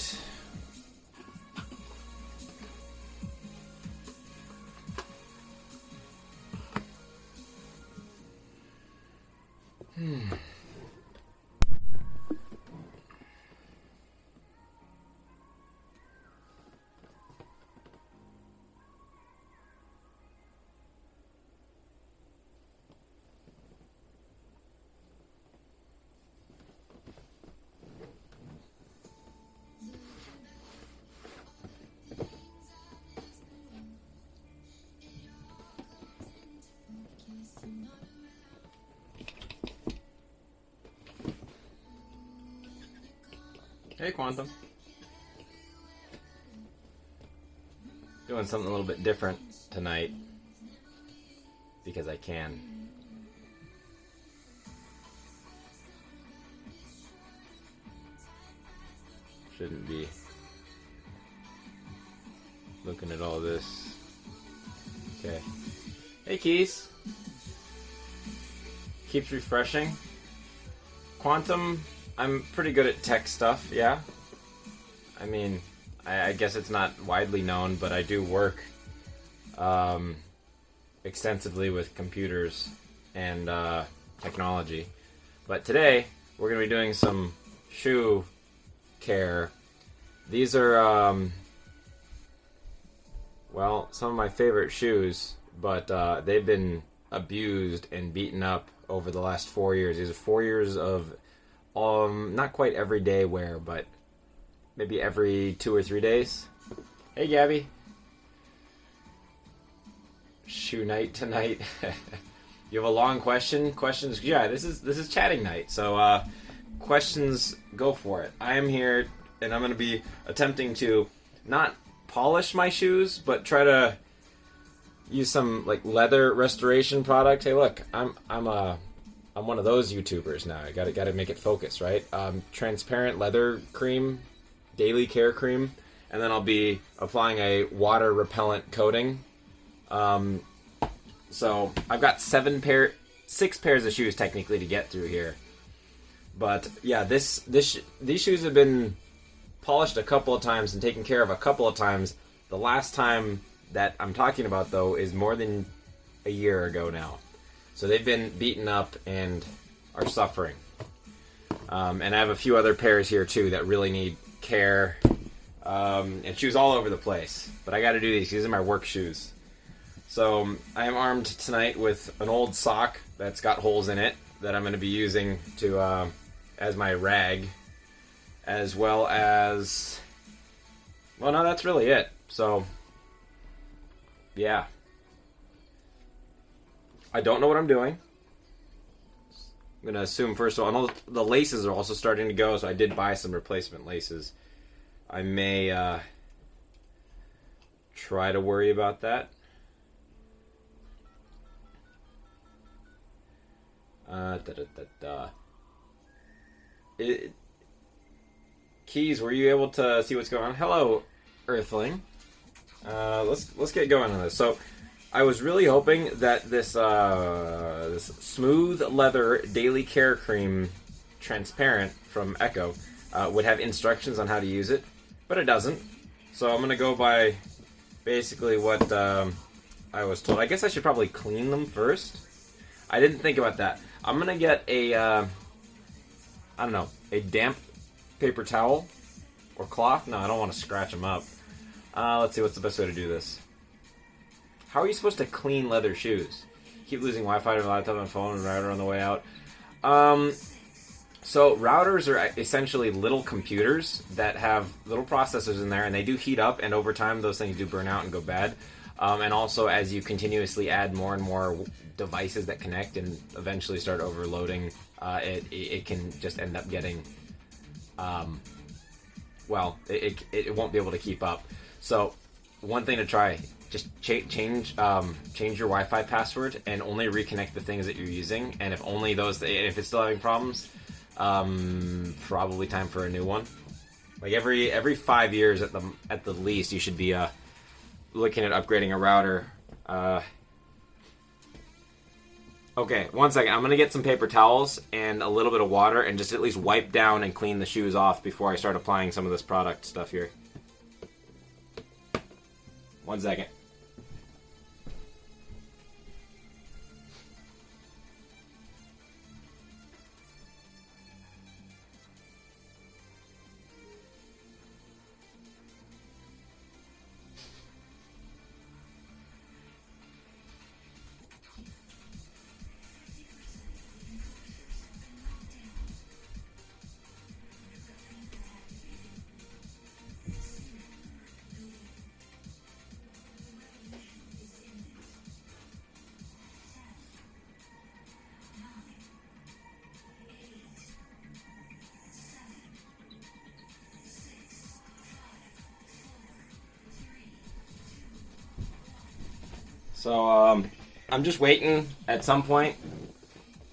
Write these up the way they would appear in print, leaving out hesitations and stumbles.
right. Hey, Quantum. Doing something a little bit different tonight because I can. Shouldn't be looking at all this. Okay. Hey, Keys. Keeps refreshing. Quantum, I'm pretty good at tech stuff, yeah? I mean, I guess it's not widely known, but I do work extensively with computers and technology. But today, we're going to be doing some shoe care. These are, well, some of my favorite shoes, but they've been abused and beaten up over the last 4 years. These are 4 years of not quite everyday wear, but maybe every 2 or 3 days. Hey, Gabby. Shoe night tonight. You have a long question? Questions? Yeah, this is chatting night. So, questions, go for it. I am here, and I'm going to be attempting to not polish my shoes, but try to use some like leather restoration product. Hey, look, I'm one of those YouTubers now. I gotta make it focus, right? Transparent leather cream, daily care cream, and then I'll be applying a water repellent coating. So I've got 6 pairs of shoes technically to get through here. But yeah, these shoes have been polished a couple of times and taken care of a couple of times. The last time that I'm talking about, though, is more than a year ago now. So they've been beaten up and are suffering. And I have a few other pairs here, too, that really need care. And shoes all over the place. But I got to do these. These are my work shoes. So I am armed tonight with an old sock that's got holes in it that I'm going to be using to as my rag. As well as... well, no, that's really it. So, yeah. I don't know what I'm doing. I'm going to assume, first of all, the laces are also starting to go, so I did buy some replacement laces. I may try to worry about that. Keys, were you able to see what's going on? Hello, Earthling. Let's get going on this. So, I was really hoping that this smooth leather daily care cream, transparent from Echo, would have instructions on how to use it, but it doesn't. So I'm gonna go by basically what I was told. I guess I should probably clean them first. I didn't think about that. I'm gonna get a damp paper towel or cloth. No, I don't want to scratch them up. Let's see, what's the best way to do this? How are you supposed to clean leather shoes? Keep losing Wi-Fi to my laptop and phone and router on the way out. So routers are essentially little computers that have little processors in there, and they do heat up, and over time those things do burn out and go bad. And also, as you continuously add more and more devices that connect and eventually start overloading, it can just end up getting... it won't be able to keep up. So one thing to try... just change your Wi-Fi password and only reconnect the things that you're using. And if only those, if it's still having problems, probably time for a new one. Like every 5 years at the least, you should be looking at upgrading a router. Okay, one second. I'm gonna get some paper towels and a little bit of water and just at least wipe down and clean the shoes off before I start applying some of this product stuff here. One second. So, I'm just waiting. At some point,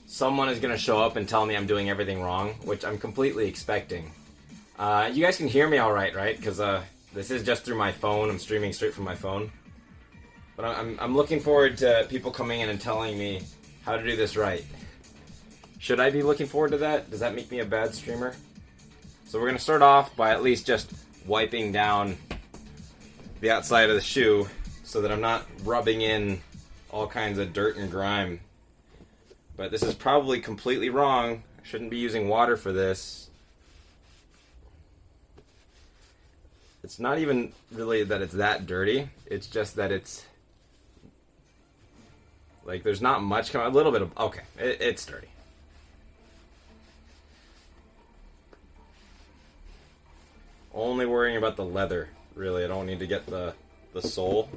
someone is going to show up and tell me I'm doing everything wrong, which I'm completely expecting. You guys can hear me all right? Because this is just through my phone. I'm streaming straight from my phone. But I'm looking forward to people coming in and telling me how to do this right. Should I be looking forward to that? Does that make me a bad streamer? So we're going to start off by at least just wiping down the outside of the shoe so that I'm not rubbing in all kinds of dirt and grime. But this is probably completely wrong. I shouldn't be using water for this. It's not even really that it's that dirty. It's just that it's like there's not much coming. A little bit of okay. It's dirty. Only worrying about the leather. Really, I don't need to get the sole.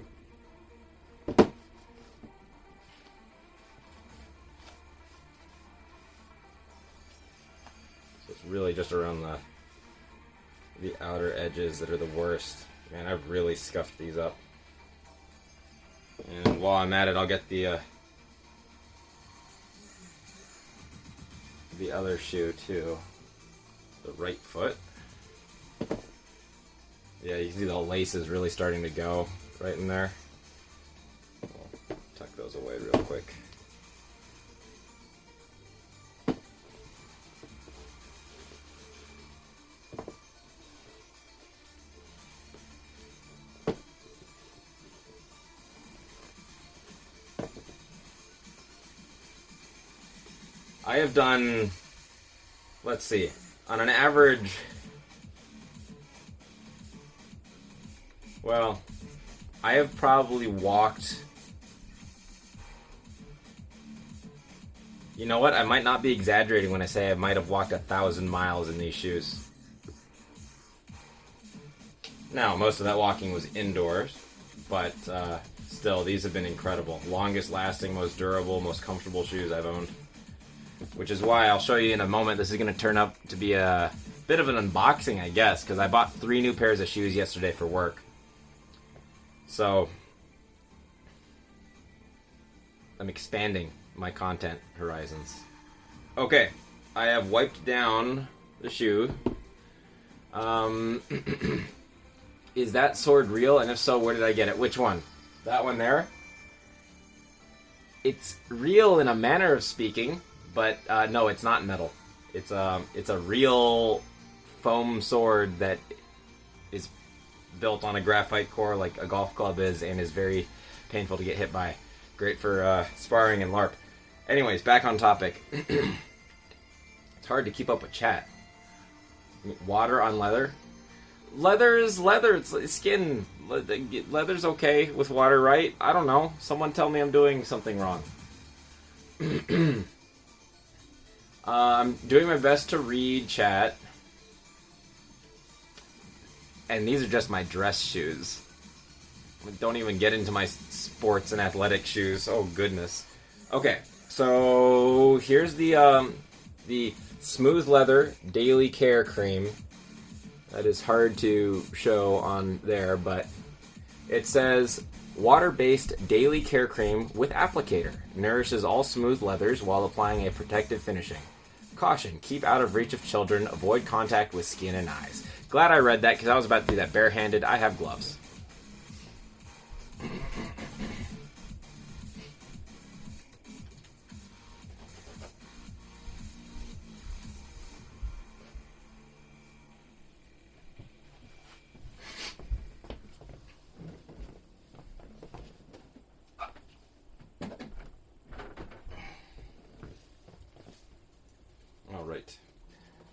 Really just around the outer edges that are the worst. Man, I've really scuffed these up. And while I'm at it, I'll get the other shoe too. The right foot. Yeah, you can see the laces really starting to go right in there. We'll tuck those away real quick. I have done, let's see, on an average, well, I have probably walked, you know what, I might not be exaggerating when I say I might have walked 1,000 miles in these shoes. Now, most of that walking was indoors, but still, these have been incredible. Longest lasting, most durable, most comfortable shoes I've owned. Which is why I'll show you in a moment. This is going to turn up to be a bit of an unboxing, I guess, because I bought 3 new pairs of shoes yesterday for work. So, I'm expanding my content horizons. Okay, I have wiped down the shoe. Is that sword real? And if so, where did I get it? Which one? That one there? It's real in a manner of speaking. But no, it's not metal. It's a real foam sword that is built on a graphite core like a golf club is and is very painful to get hit by. Great for sparring and LARP. Anyways, back on topic. It's hard to keep up with chat. Water on leather. Leather is leather. It's skin. Leather's okay with water, right? I don't know. Someone tell me I'm doing something wrong. I'm doing my best to read chat. And these are just my dress shoes. Don't even get into my sports and athletic shoes. Oh, goodness. Okay, so here's the Smooth Leather Daily Care Cream. That is hard to show on there, but it says, water-based daily care cream with applicator. Nourishes all smooth leathers while applying a protective finishing. Caution, keep out of reach of children, avoid contact with skin and eyes. Glad I read that because I was about to do that barehanded. I have gloves.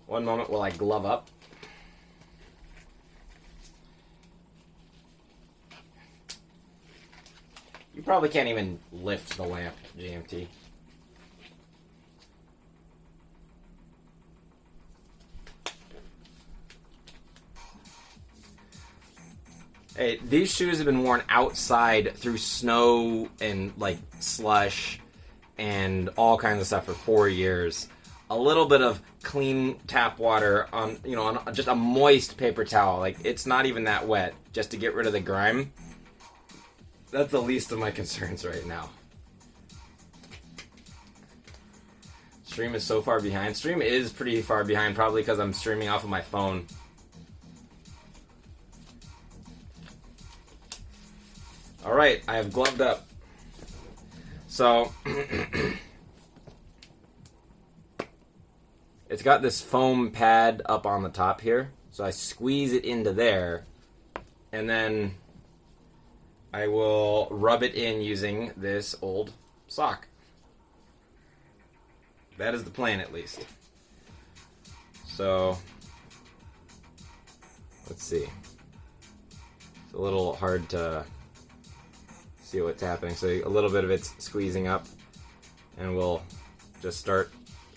One moment while I glove up. You probably can't even lift the lamp, GMT. Hey, these shoes have been worn outside through snow and like slush and all kinds of stuff for 4 years. A little bit of clean tap water on, on just a moist paper towel. Like, it's not even that wet, just to get rid of the grime. That's the least of my concerns right now. Stream is so far behind. Stream is pretty far behind, probably because I'm streaming off of my phone. Alright, I have gloved up. So, it's got this foam pad up on the top here. So I squeeze it into there, and then I will rub it in using this old sock. That is the plan, at least. So, let's see. It's a little hard to see what's happening. So a little bit of it's squeezing up, and we'll just start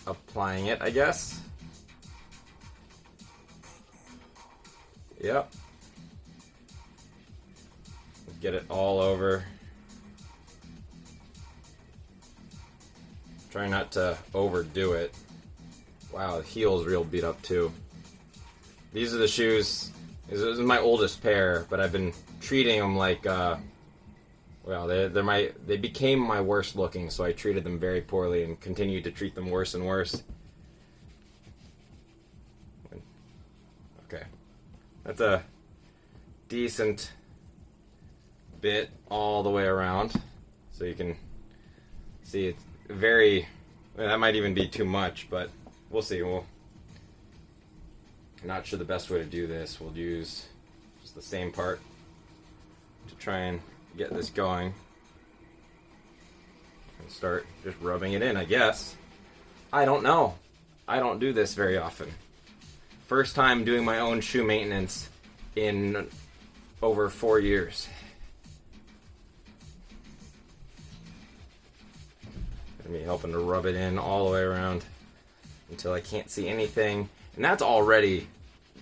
applying it, I guess. Yep. Get it all over. Try not to overdo it. Wow, the heel's real beat up too. These are the shoes. This is my oldest pair, but I've been treating them like, well, they became my worst looking, so I treated them very poorly and continued to treat them worse and worse. Okay, that's a decent bit all the way around, so you can see it's very, well, that might even be too much, but we'll see. I'm not sure the best way to do this. We'll use just the same part to try and get this going and start just rubbing it in, I guess. I don't know. I don't do this very often. First time doing my own shoe maintenance in over 4 years. Me helping to rub it in all the way around until I can't see anything, and that's already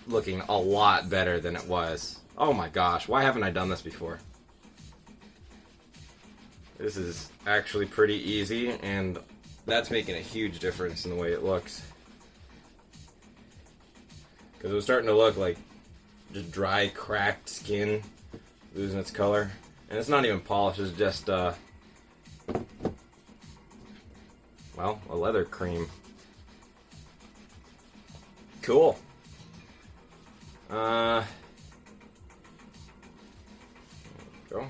looking a lot better than it was. Oh my gosh, why haven't I done this before? This is actually pretty easy, and that's making a huge difference in the way it looks, because it was starting to look like just dry, cracked skin losing its color, and it's not even polished. It's just well, a leather cream. Cool. There we go.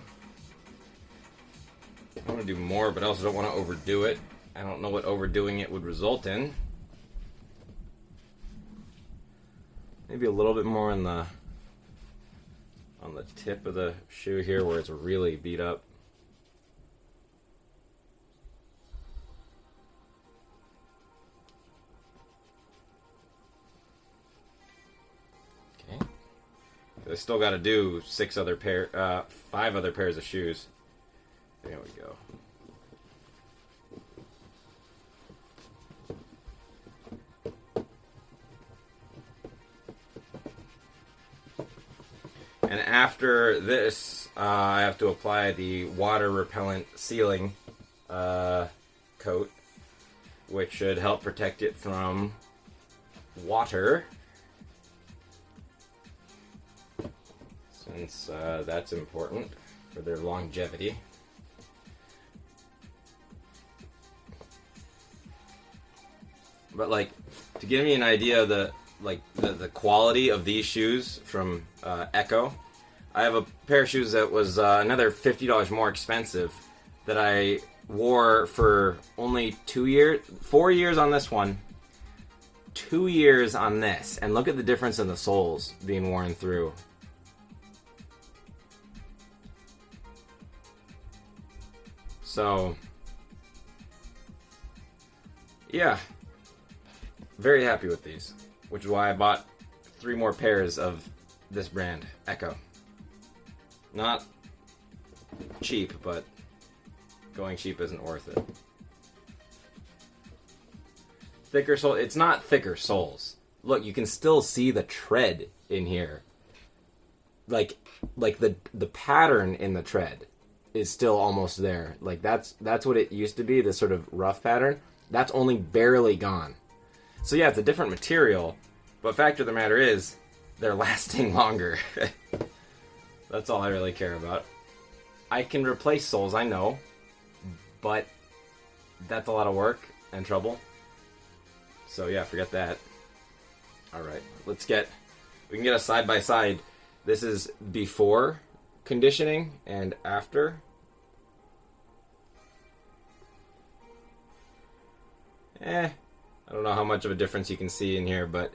I want to do more, but I also don't want to overdo it. I don't know what overdoing it would result in. Maybe a little bit more on the tip of the shoe here where it's really beat up. I still got to do 5 other pairs of shoes. There we go. And after this, I have to apply the water repellent sealing coat, which should help protect it from water. Since that's important for their longevity. But like, to give me an idea of the quality of these shoes from Ecco, I have a pair of shoes that was another $50 more expensive that I wore for only 2 years, 4 years on this one, 2 years on this, and look at the difference in the soles being worn through. So, yeah, very happy with these. which is why I bought 3 more pairs of this brand, Echo. Not cheap, but going cheap isn't worth it. Thicker sole. It's not thicker soles. Look, you can still see the tread in here. Like the pattern in the tread is still almost there. Like that's what it used to be, this sort of rough pattern. That's only barely gone. So yeah, it's a different material, but fact of the matter is, they're lasting longer. That's all I really care about. I can replace soles, I know, but that's a lot of work and trouble. So yeah, forget that. Alright, we can get a side-by-side. This is before conditioning and after. I don't know how much of a difference you can see in here, but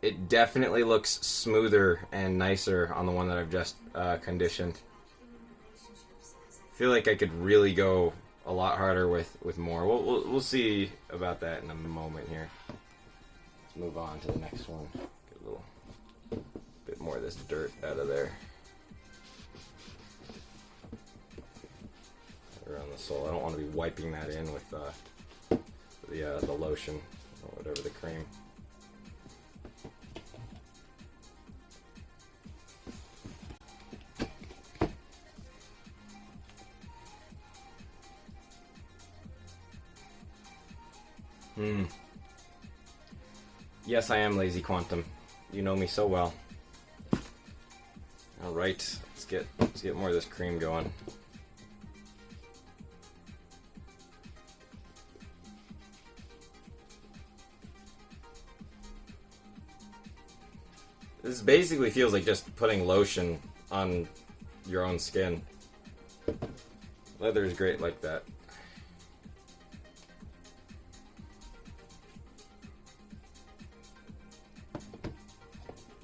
it definitely looks smoother and nicer on the one that I've just conditioned. I feel like I could really go a lot harder with more. We'll see about that in a moment here. Let's move on to the next one. Get a little bit more of this dirt out of there. Around the sole. I don't want to be wiping that in with the lotion or whatever, the cream. Yes, I am Lazy Quantum. You know me so well. All right, let's get more of this cream going. This basically feels like just putting lotion on your own skin. Leather is great like that.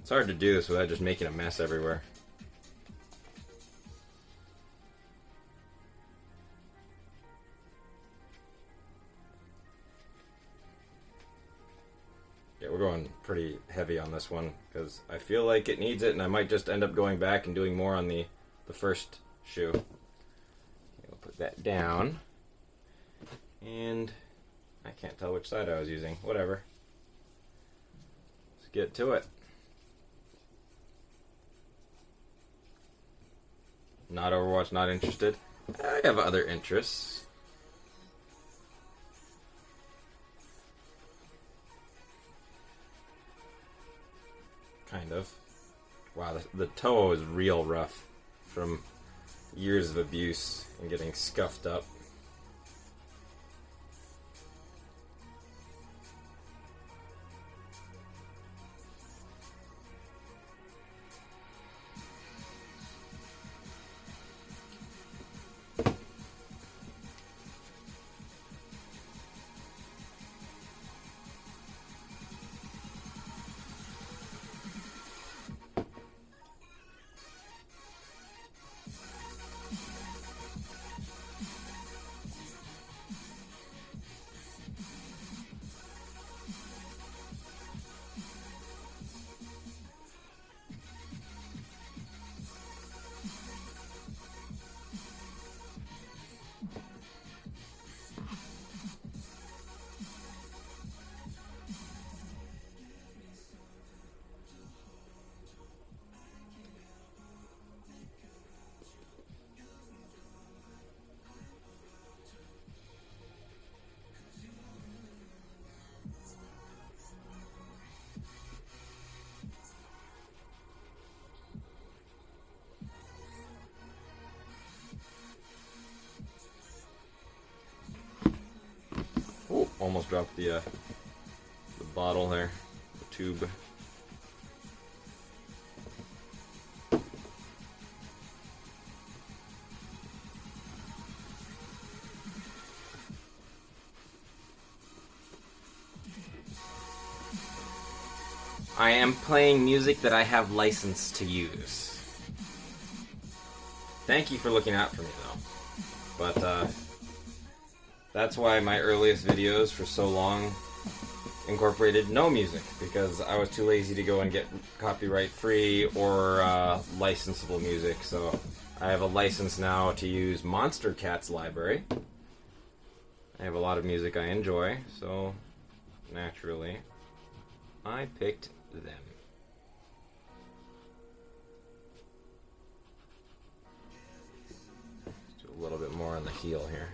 It's hard to do this without just making a mess everywhere. Yeah, we're going pretty heavy on this one because I feel like it needs it, and I might just end up going back and doing more on the first shoe. Okay, we'll put that down. And I can't tell which side I was using. Whatever. Let's get to it. Not Overwatch, not interested. I have other interests. Kind of. Wow, the toe is real rough from years of abuse and getting scuffed up. Oh, almost dropped the bottle there, the tube. I am playing music that I have license to use. Thank you for looking out for me, though. But, that's why my earliest videos for so long incorporated no music because I was too lazy to go and get copyright free or licensable music. So I have a license now to use Monster Cat's library. I have a lot of music I enjoy, so naturally I picked them. Let's do a little bit more on the heel here.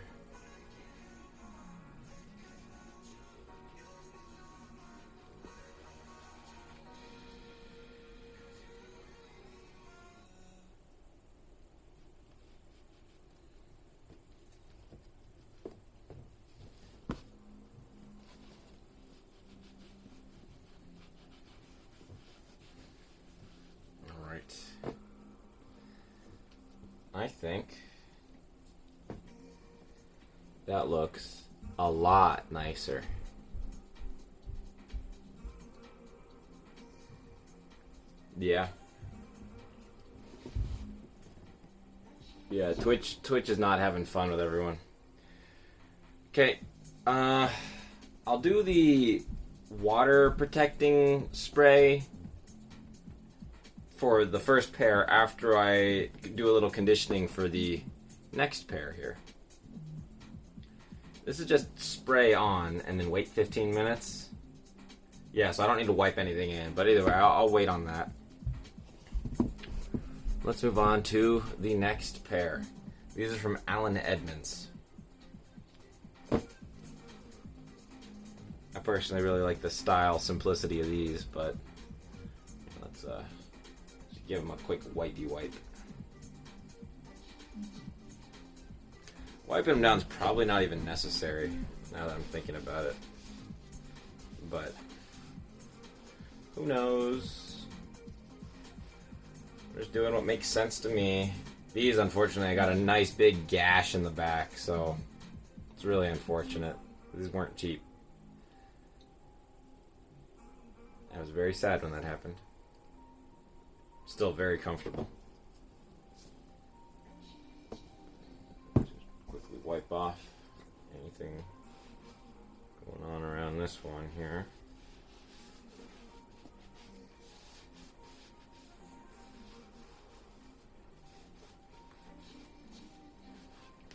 I think that looks a lot nicer. Yeah. Yeah, Twitch is not having fun with everyone. Okay. I'll do the water protecting spray for the first pair after I do a little conditioning for the next pair here. This is just spray on and then wait 15 minutes. Yeah, so I don't need to wipe anything in, but either way, I'll wait on that. Let's move on to the next pair. These are from Alan Edmonds. I personally really like the style, simplicity of these, but let's give them a quick wipey wipe. Wiping them down is probably not even necessary now that I'm thinking about it. But who knows? I'm just doing what makes sense to me. These, unfortunately, I got a nice big gash in the back, so it's really unfortunate. These weren't cheap. I was very sad when that happened. Still very comfortable. Just quickly wipe off anything going on around this one here.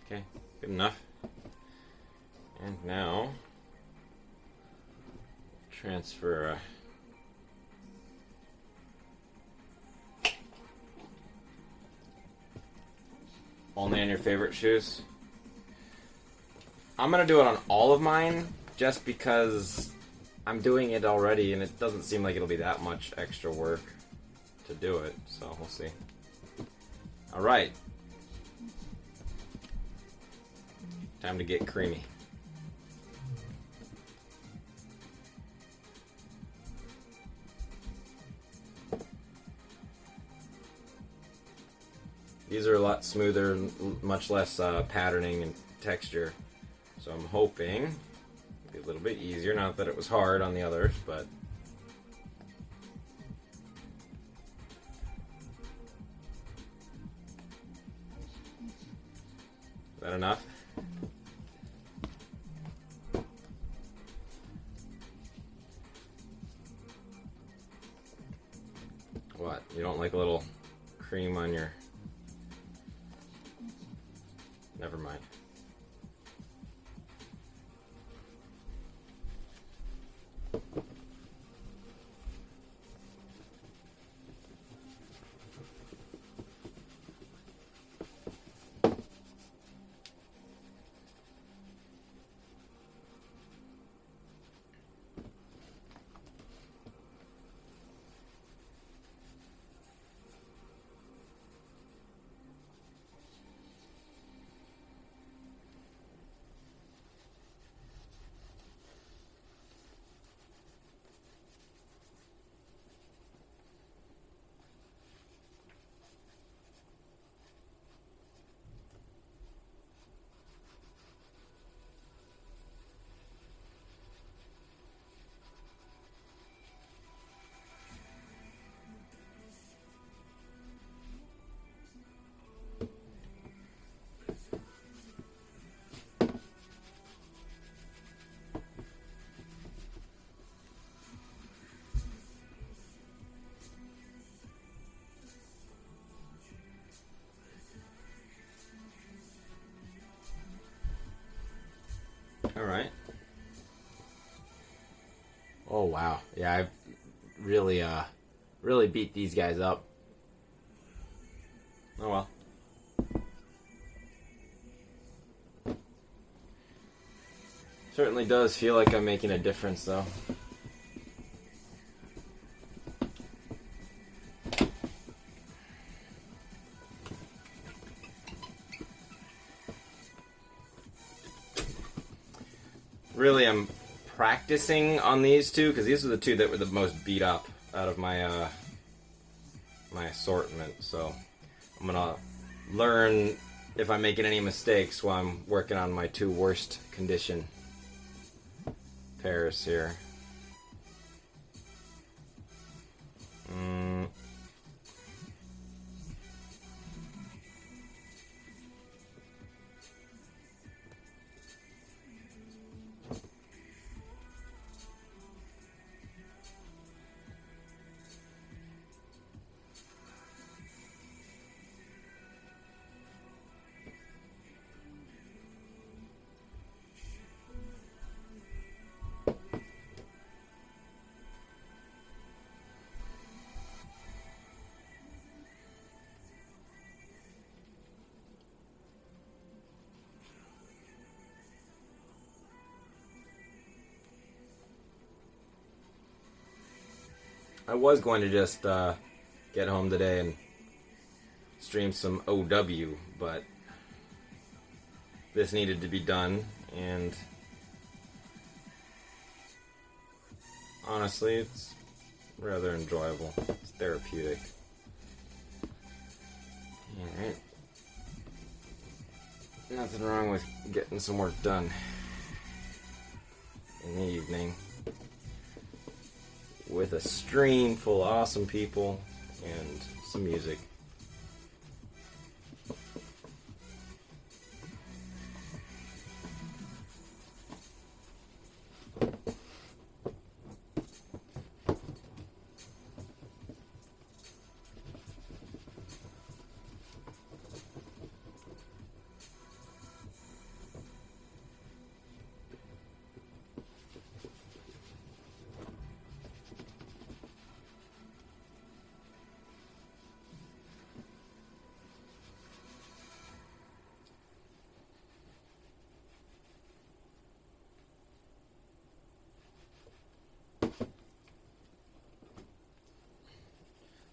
Okay, good enough. And now transfer only on your favorite shoes. I'm gonna do it on all of mine just because I'm doing it already and it doesn't seem like it'll be that much extra work to do it, so we'll see. Alright. Time to get creamy. These are a lot smoother, much less patterning and texture. So I'm hoping it'll be a little bit easier. Not that it was hard on the others, but is that enough? What? You don't like a little cream on your... Never mind. Alright. Oh, wow. Yeah, I've really beat these guys up. Oh, well. Certainly does feel like I'm making a difference, though. Really, I'm practicing on these two because these are the two that were the most beat up out of my my assortment. So I'm gonna learn if I'm making any mistakes while I'm working on my two worst condition pairs here. I was going to just get home today and stream some OW, but this needed to be done, and honestly, it's rather enjoyable. It's therapeutic. Alright. Nothing wrong with getting some work done in the evening with a stream full of awesome people and some music.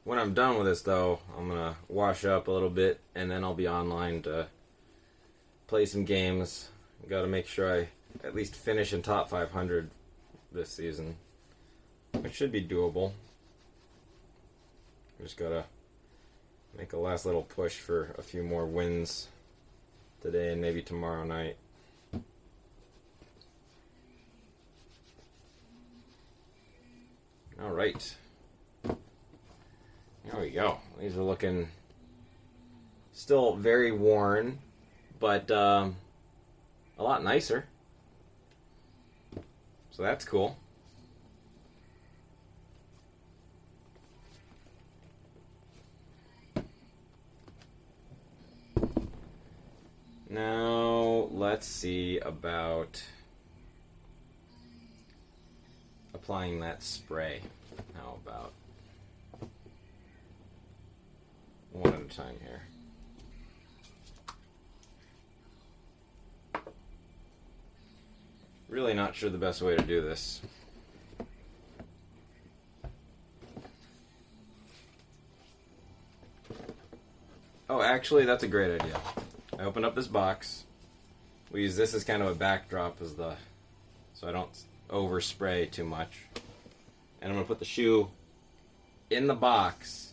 When I'm done with this, though, I'm gonna wash up a little bit, and then I'll be online to play some games. Gotta make sure I at least finish in top 500 this season, which should be doable. Just gotta make a last little push for a few more wins today and maybe tomorrow night. Alright. There we go. These are looking still very worn, but a lot nicer. So that's cool. Now, let's see about applying that spray. How about one at a time here? Really not sure the best way to do this. Oh, actually, that's a great idea. I open up this box. We use this as kind of a backdrop so I don't overspray too much. And I'm going to put the shoe in the box,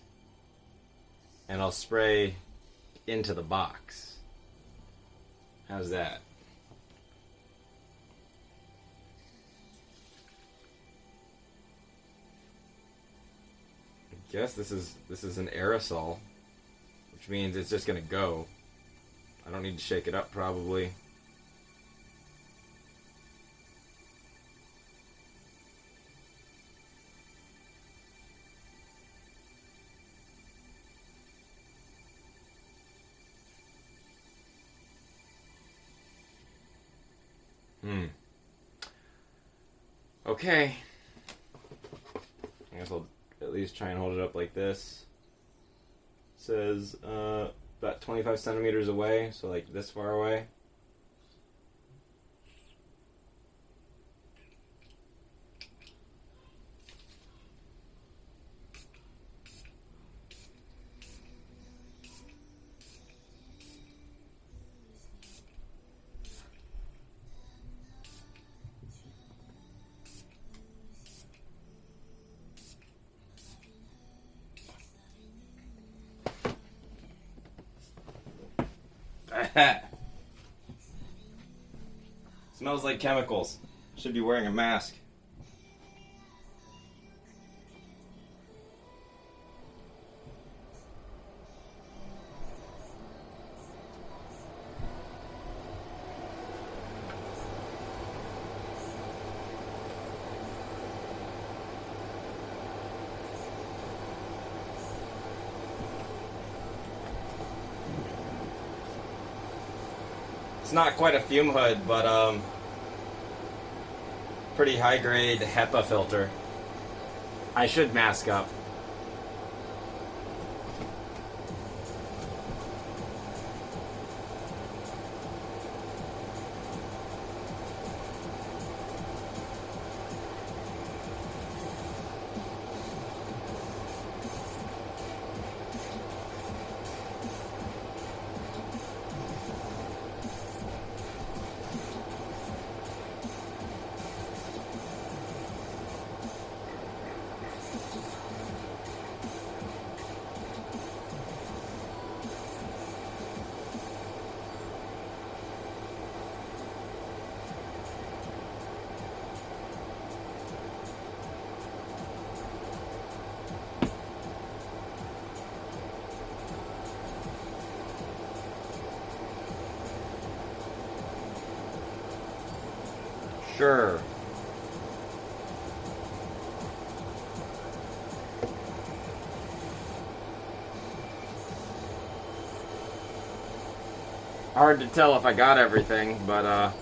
and I'll spray into the box. How's that? I guess this is an aerosol, which means it's just going to go. I don't need to shake it up, probably. Okay. I guess I'll at least try and hold it up like this. It says about 25 centimeters away, so like this far away. Smells like chemicals. Should be wearing a mask. It's not quite a fume hood, but pretty high grade HEPA filter. I should mask up. Sure. Hard to tell if I got everything, but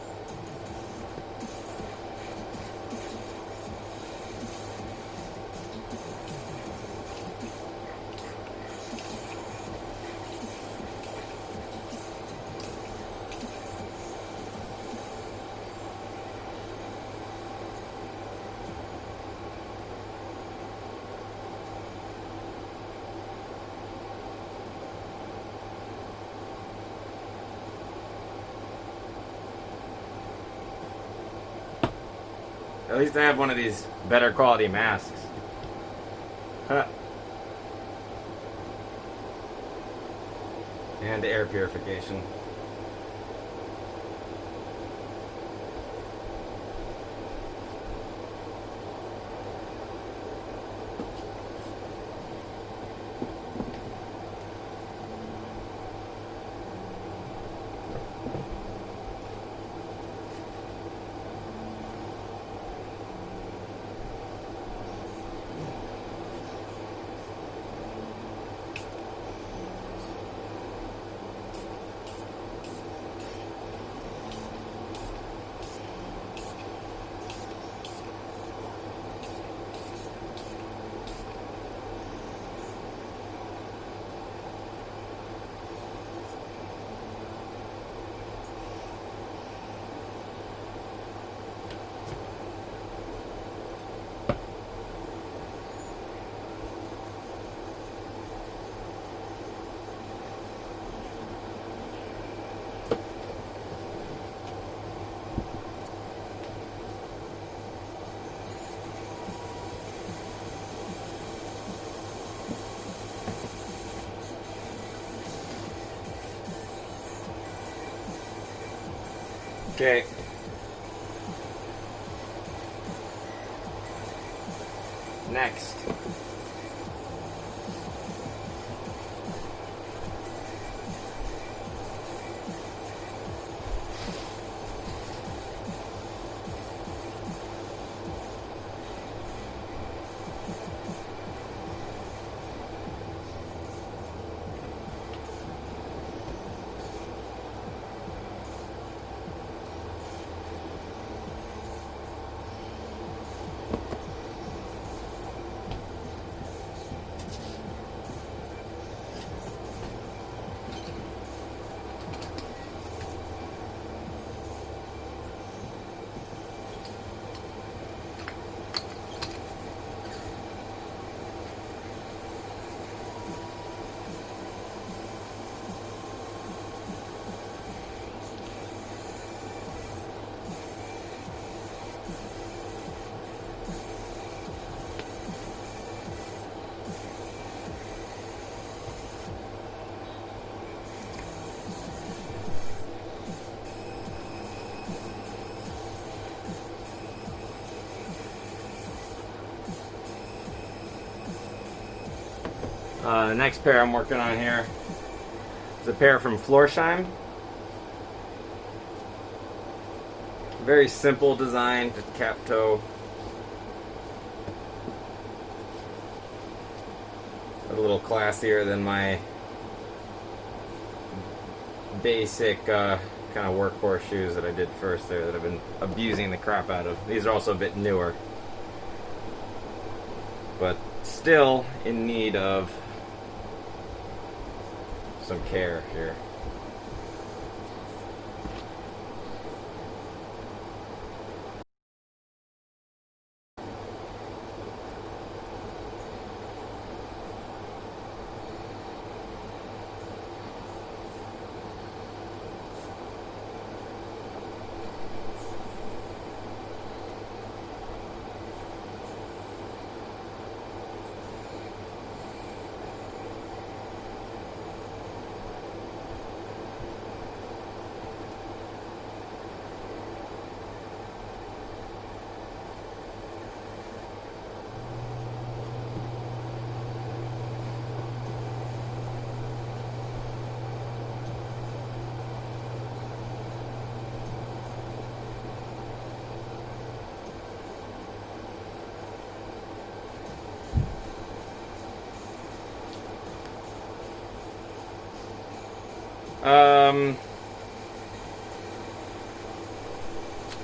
at least I have one of these better quality masks. Huh. And air purification. Okay. Next. The next pair I'm working on here is a pair from Florsheim. Very simple design, just cap toe. A little classier than my basic kind of workhorse shoes that I did first there that I've been abusing the crap out of. These are also a bit newer, but still in need of some care here.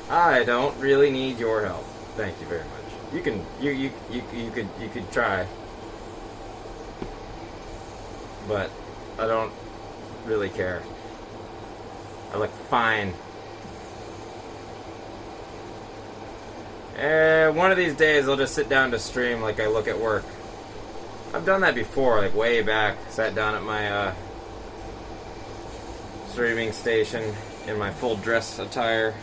I don't really need your help. Thank you very much. You could try, but I don't really care. I look fine. One of these days I'll just sit down to stream like I look at work. I've done that before, like way back. Sat down at my streaming station in my full dress attire.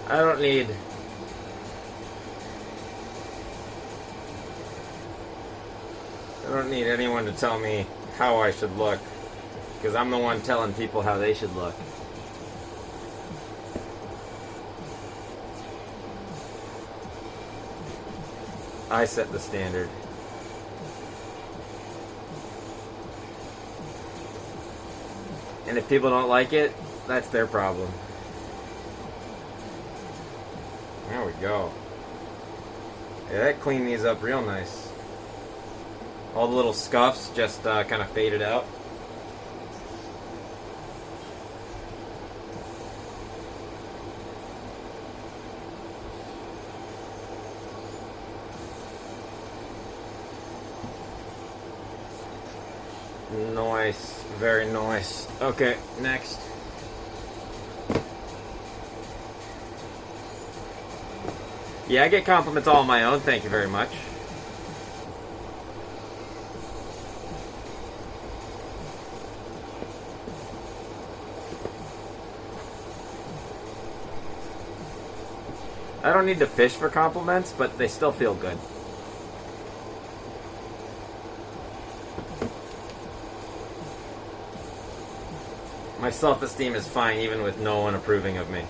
I don't need anyone to tell me how I should look, because I'm the one telling people how they should look. I set the standard. And if people don't like it, that's their problem. There we go. Yeah, that cleaned these up real nice. All the little scuffs just kind of faded out. Nice. Very nice. Okay, next. Yeah, I get compliments all on my own. Thank you very much. I don't need to fish for compliments, but they still feel good. My self-esteem is fine even with no one approving of me.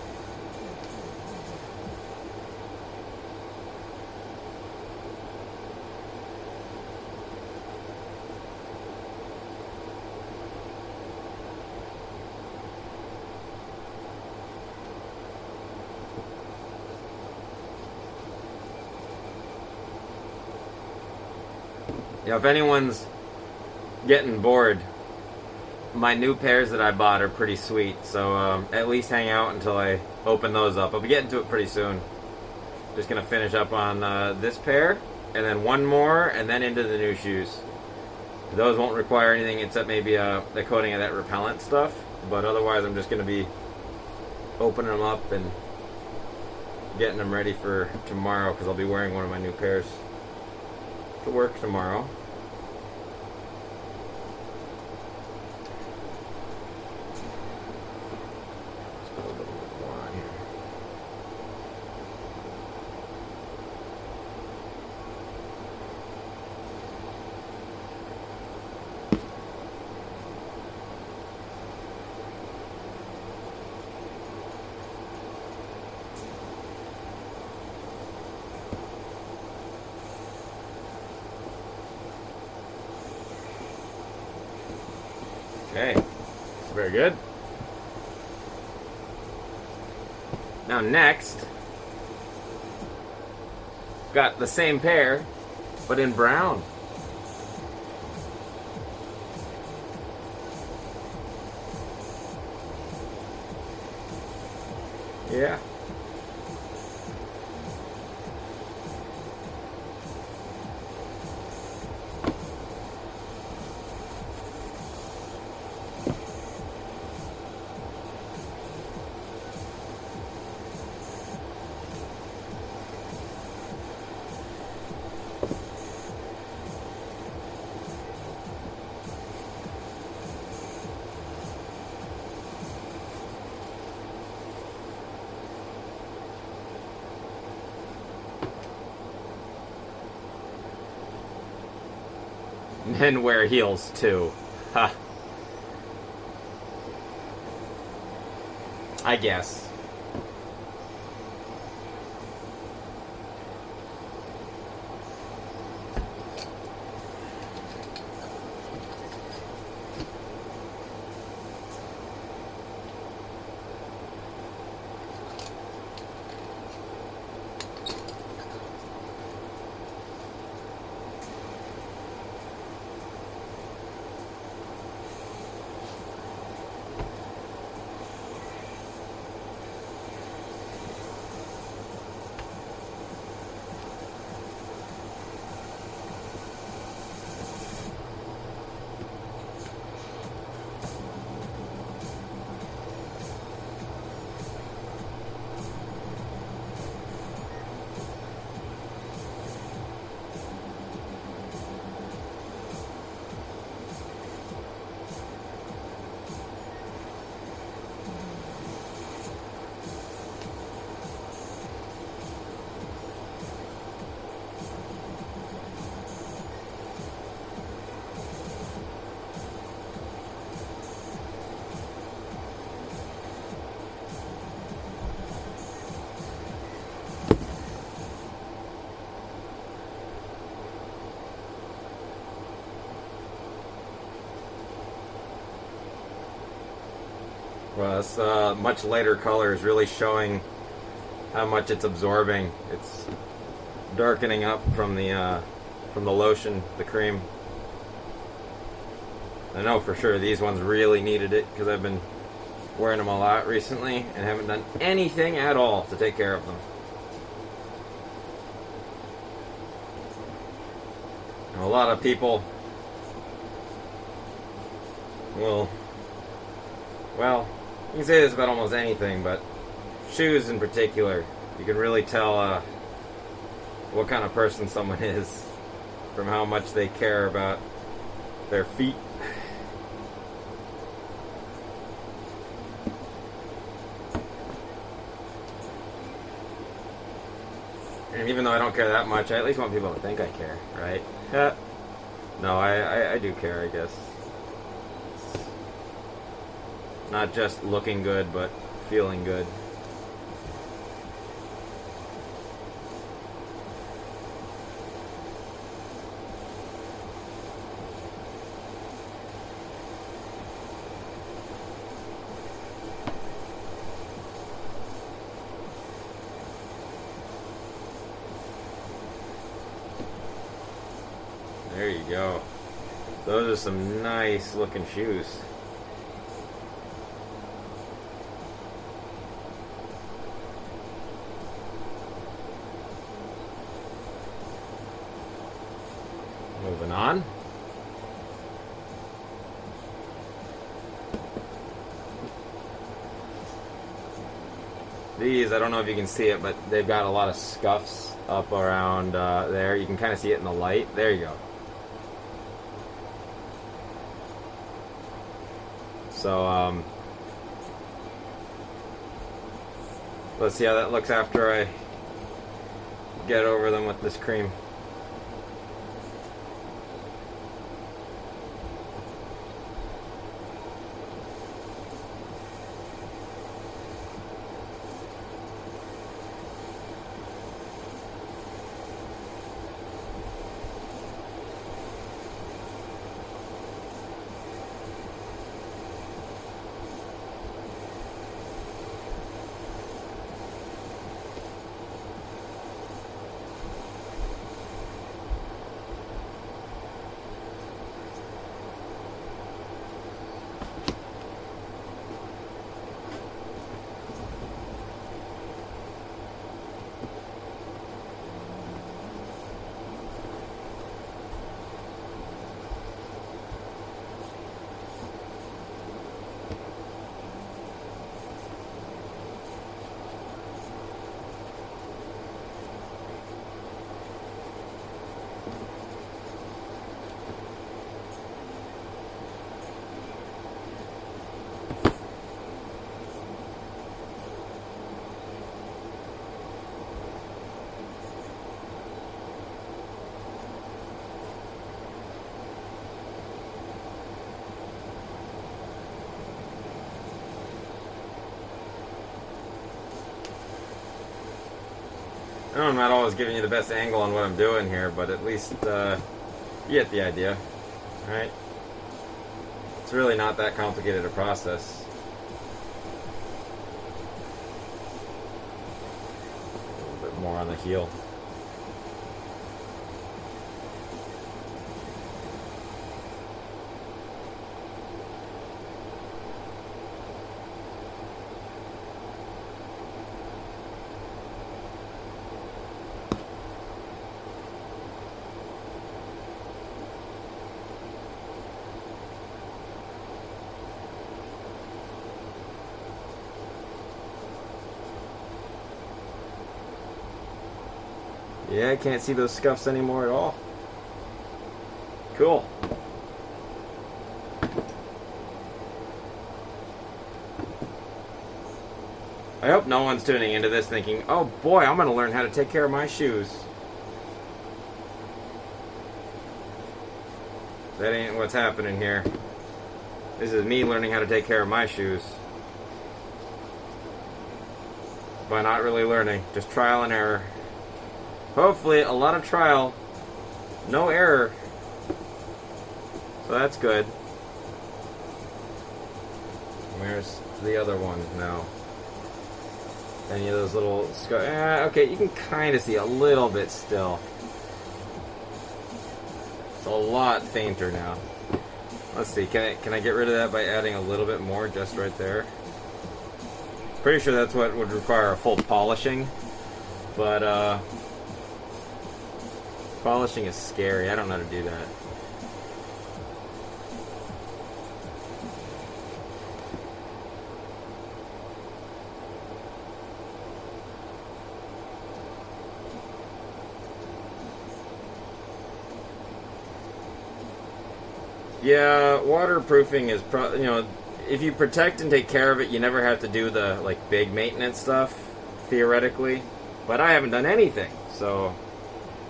Yeah, if anyone's getting bored, my new pairs that I bought are pretty sweet, so at least hang out until I open those up. I'll be getting to it pretty soon. Just gonna finish up on this pair, and then one more, and then into the new shoes. Those won't require anything except maybe the coating of that repellent stuff, but otherwise I'm just gonna be opening them up and getting them ready for tomorrow, because I'll be wearing one of my new pairs to work tomorrow. Very good. Now next, got the same pair, but in brown. Yeah. Men wear heels too. Ha. I guess. Well, this much lighter color is really showing how much it's absorbing. It's darkening up from the lotion, the cream. I know for sure these ones really needed it because I've been wearing them a lot recently and haven't done anything at all to take care of them. And a lot of people will, well, you can say this about almost anything, but shoes in particular, you can really tell what kind of person someone is from how much they care about their feet. And even though I don't care that much, I at least want people to think I care, right? No, I do care, I guess. Not just looking good, but feeling good. There you go. Those are some nice looking shoes. Moving on. These, I don't know if you can see it, but they've got a lot of scuffs up around there. You can kind of see it in the light. There you go. So, let's see how that looks after I get over them with this cream. I know I'm not always giving you the best angle on what I'm doing here, but at least you get the idea, right? It's really not that complicated a process. A little bit more on the heel. Yeah, I can't see those scuffs anymore at all. Cool. I hope no one's tuning into this thinking, oh boy, I'm going to learn how to take care of my shoes. That ain't what's happening here. This is me learning how to take care of my shoes. By not really learning, just trial and error. Hopefully, a lot of trial, no error. So that's good. Where's the other one now? Any of those little okay, you can kind of see a little bit still. It's a lot fainter now. Let's see, can I get rid of that by adding a little bit more just right there? Pretty sure that's what would require a full polishing, but polishing is scary. I don't know how to do that. Yeah, waterproofing is if you protect and take care of it, you never have to do the like big maintenance stuff, theoretically. But I haven't done anything, so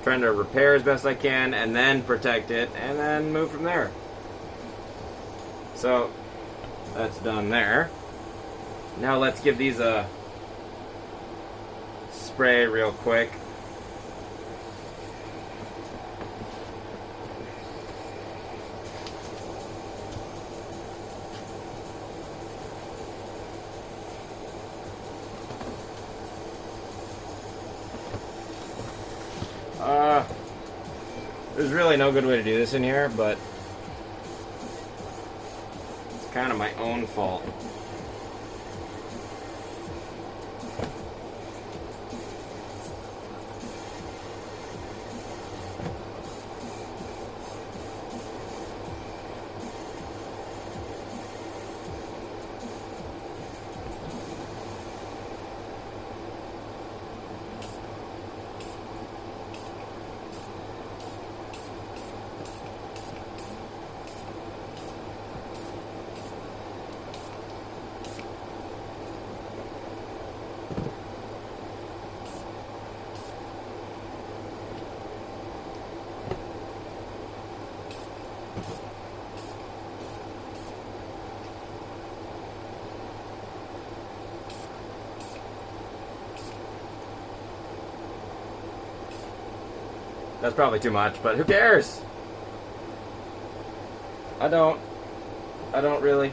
trying to repair as best I can and then protect it and then move from there. So that's done there. Now let's give these a spray real quick. There's really no good way to do this in here, but it's kind of my own fault. That's probably too much, but who cares? I don't really.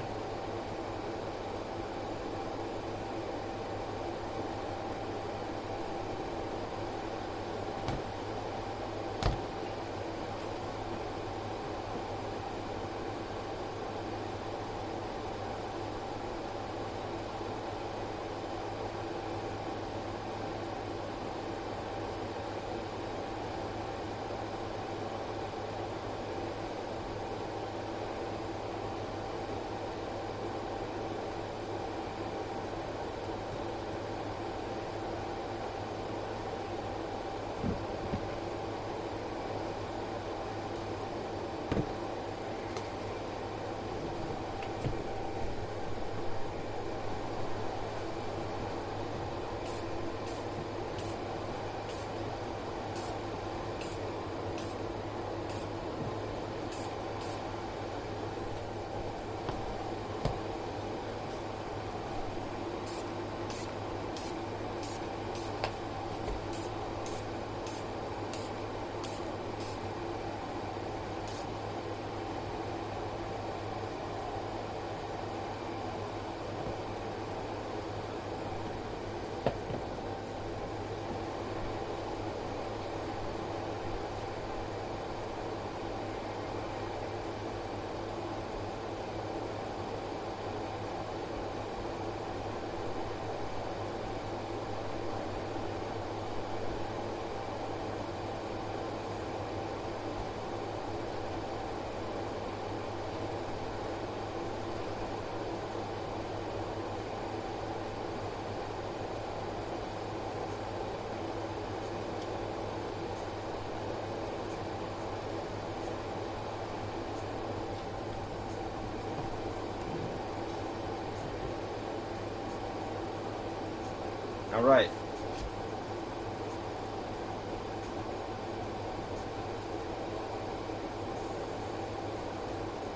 All right.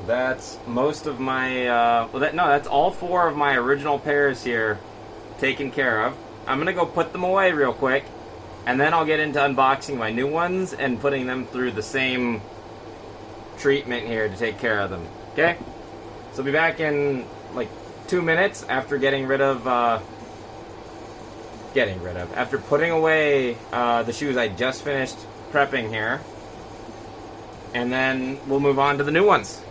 That's most of my, that's all 4 of my original pairs here taken care of. I'm going to go put them away real quick, and then I'll get into unboxing my new ones and putting them through the same treatment here to take care of them. Okay? So I'll be back in like 2 minutes after after putting away the shoes I just finished prepping here, and then we'll move on to the new ones.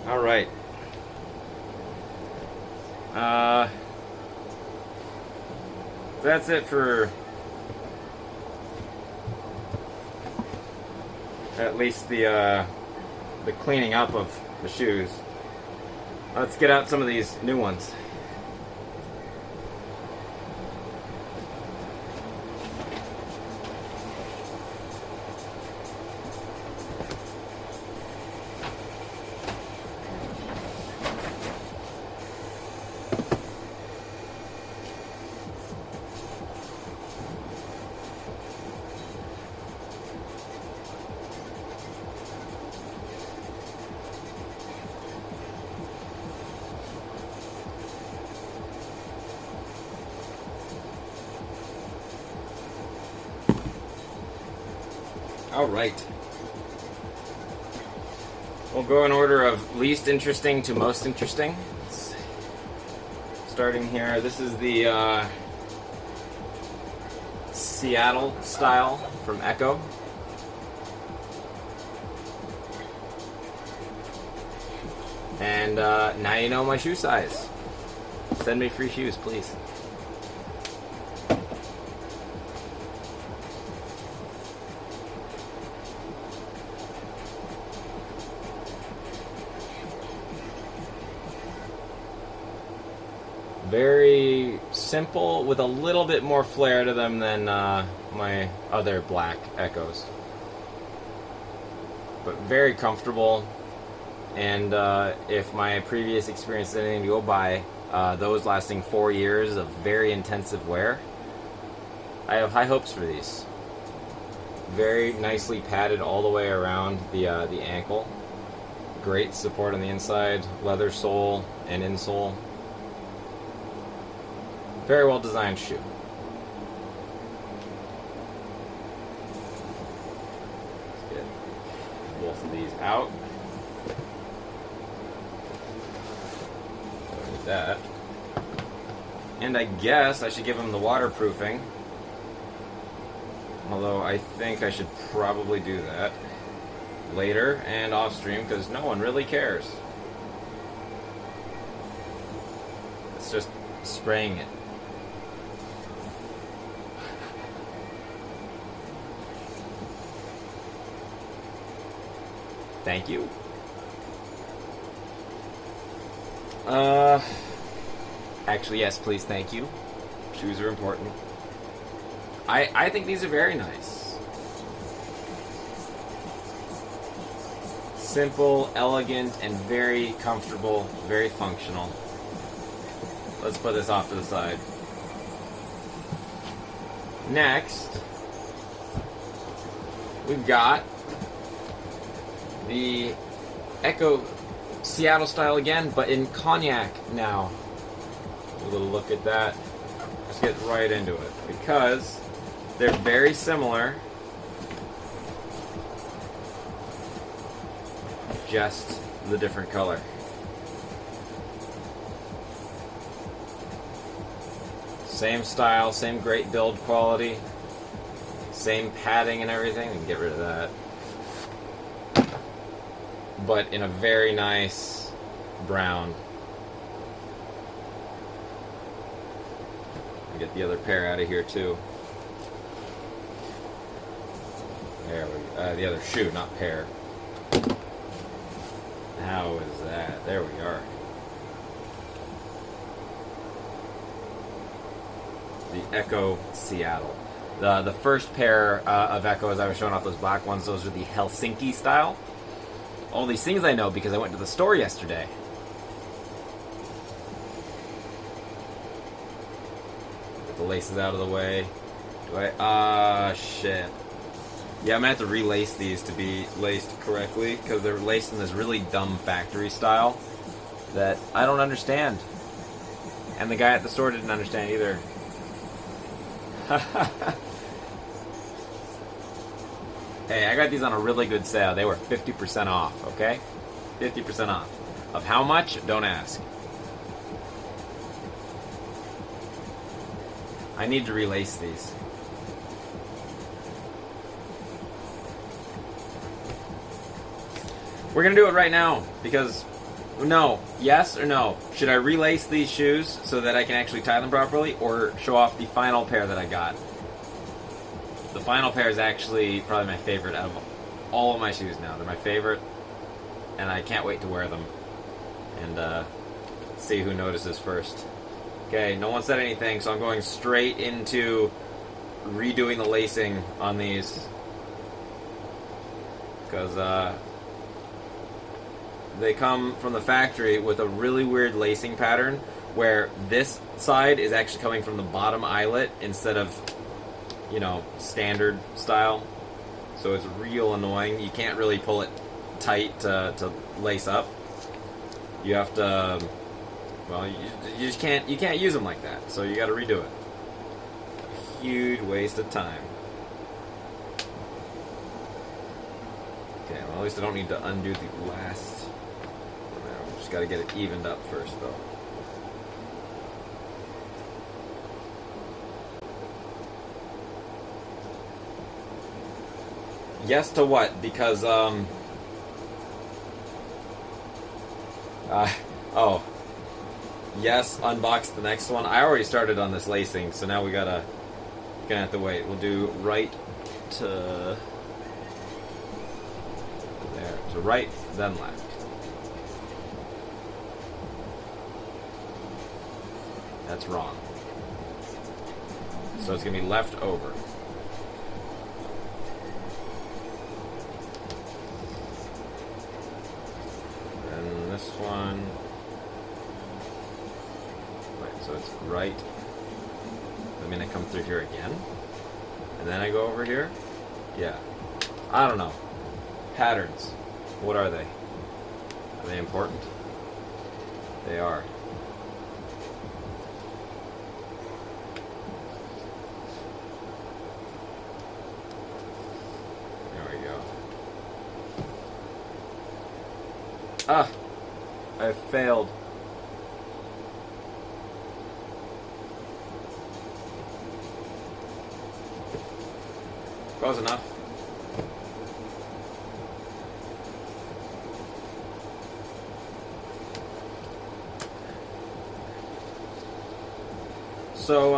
All right. That's it for at least the cleaning up of the shoes. Let's get out some of these new ones. All right. We'll go in order of least interesting to most interesting. Starting here, this is the Seattle style from Ecco. And now you know my shoe size. Send me free shoes, please. Very simple, with a little bit more flair to them than my other black Eccos. But very comfortable, and if my previous experience is anything to go by, those lasting 4 years of very intensive wear, I have high hopes for these. Very nicely padded all the way around the ankle. Great support on the inside, leather sole and insole. Very well designed shoe. Let's get both of these out. Like that. And I guess I should give them the waterproofing. Although I think I should probably do that later and off stream because no one really cares. It's just spraying it. Thank you. Actually, yes, please, thank you. Shoes are important. I think these are very nice. Simple, elegant, and very comfortable, very functional. Let's put this off to the side. Next, we've got the Ecco Seattle style again, but in cognac now. A little look at that. Let's get right into it because they're very similar. Just the different color. Same style, same great build quality, same padding and everything. We can get rid of that. But in a very nice brown. Get the other pair out of here too. There we go. The other shoe, not pair. How is that? There we are. The Ecco Seattle. The first pair of Eccos I was showing off, those black ones, those are the Helsinki style. All these things I know because I went to the store yesterday. Get the laces out of the way. Do I? Shit. Yeah, I'm gonna have to relace these to be laced correctly because they're laced in this really dumb factory style that I don't understand. And the guy at the store didn't understand either. Hey, I got these on a really good sale. They were 50% off, okay? 50% off. Of how much? Don't ask. I need to relace these. We're gonna do it right now because no, yes or no? Should I relace these shoes so that I can actually tie them properly or show off the final pair that I got? The final pair is actually probably my favorite out of all of my shoes now. They're my favorite, and I can't wait to wear them and see who notices first. Okay, no one said anything, so I'm going straight into redoing the lacing on these because they come from the factory with a really weird lacing pattern where this side is actually coming from the bottom eyelet instead of, you know, standard style. So it's real annoying. You can't really pull it tight to lace up. You have to, well, you just can't use them like that. So you got to redo it. A huge waste of time. Okay, well, at least I don't need to undo the last. Just got to get it evened up first, though. Yes to what? Because, oh. Yes, unbox the next one. I already started on this lacing, so now gonna have to wait. We'll do right to there. So right, then left. That's wrong. So it's gonna be left over. And this one. Right, so it's right. I mean, I come through here again. And then I go over here. Yeah. I don't know. Patterns. What are they? Are they important? They are. There we go. Ah! I failed. Close enough. So,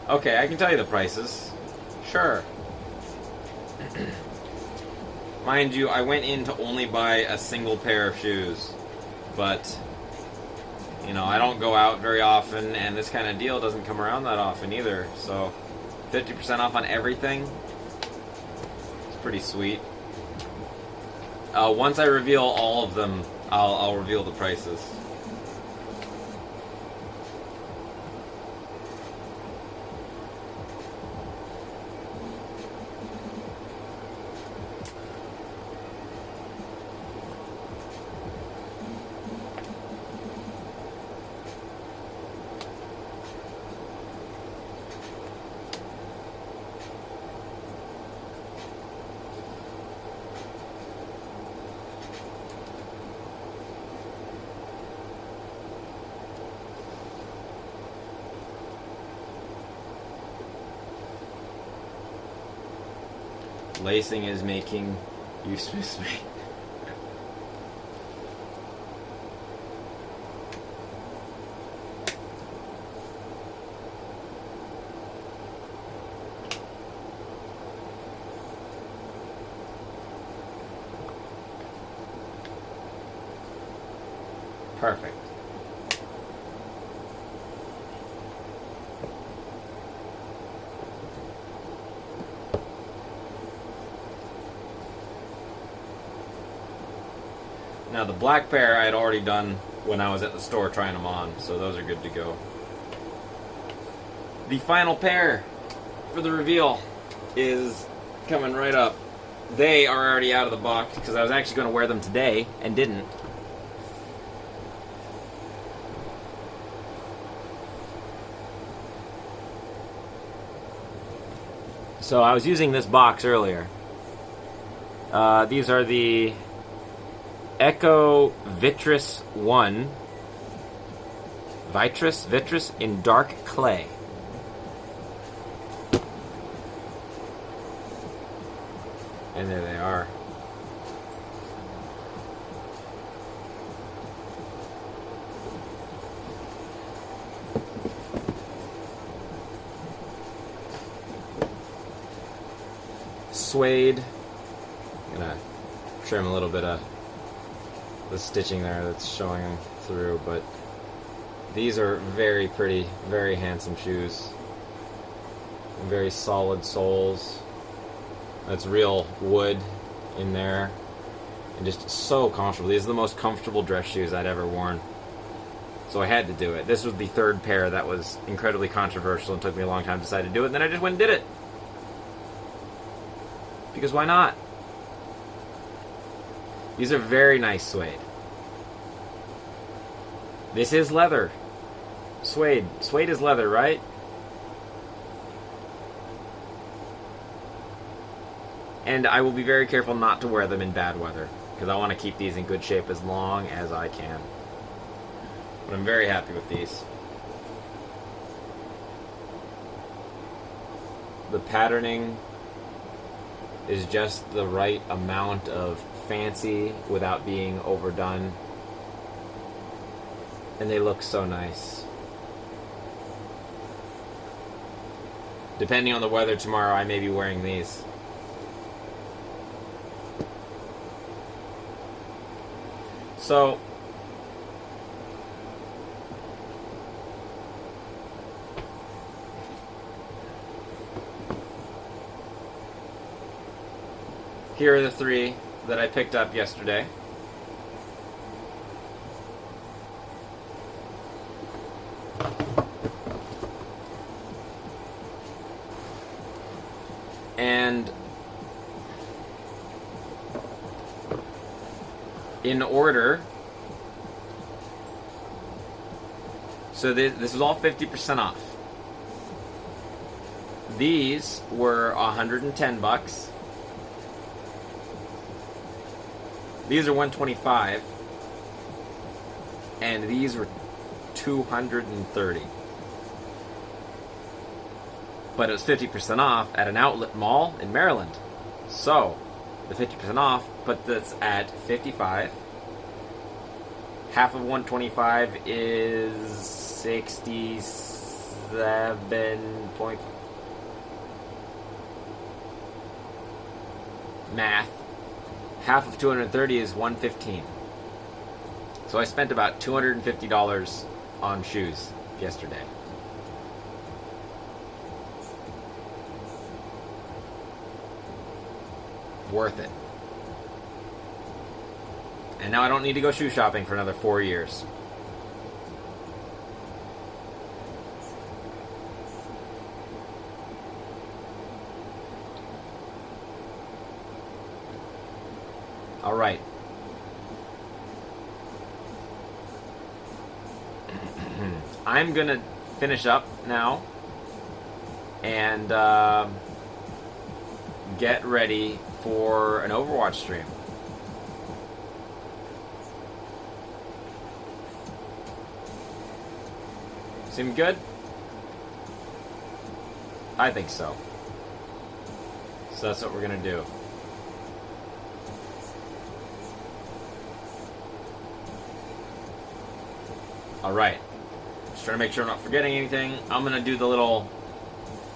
okay, I can tell you the prices. Sure. Mind you, I went in to only buy a single pair of shoes, but, you know, I don't go out very often, and this kind of deal doesn't come around that often either, so 50% off on everything. It's pretty sweet. Once I reveal all of them, I'll reveal the prices. Lacing is making you Swiss me. Perfect. Now the black pair I had already done when I was at the store trying them on, so those are good to go. The final pair for the reveal is coming right up. They are already out of the box because I was actually going to wear them today and didn't. So I was using this box earlier. These are the Ecco Vitris 1. Vitris in dark clay. And there they are. Suede Gonna trim a little bit of the stitching there that's showing through, but these are very pretty, very handsome shoes. Very solid soles. That's real wood in there. And just so comfortable. These are the most comfortable dress shoes I'd ever worn. So I had to do it. This was the third pair that was incredibly controversial and took me a long time to decide to do it. And then I just went and did it. Because why not? These are very nice suede. This is leather. Suede. Suede is leather, right? And I will be very careful not to wear them in bad weather, because I want to keep these in good shape as long as I can. But I'm very happy with these. The patterning is just the right amount of fancy without being overdone. And they look so nice. Depending on the weather tomorrow, I may be wearing these. So, here are the three that I picked up yesterday. And in order, so this is all 50% off. These were $110. These are $125, and these were $230. But it was 50% off at an outlet mall in Maryland. So, the 50% off put this at $55. Half of 125 is 67 point. Math. Half of 230 is 115. So I spent about $250 on shoes yesterday. Worth it. And now I don't need to go shoe shopping for another 4 years. All right. I'm going to finish up now and get ready for an Overwatch stream. Seem good? I think so. So that's what we're going to do. Alright. Just trying to make sure I'm not forgetting anything. I'm going to do the little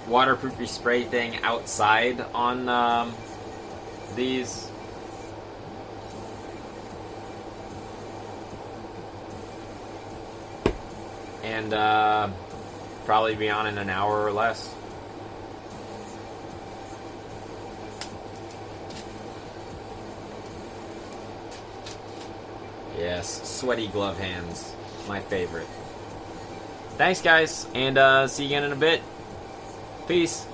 waterproofy spray thing outside on these. And probably be on in an hour or less. Yes, sweaty glove hands. My favorite. Thanks, guys, and see you again in a bit. Peace.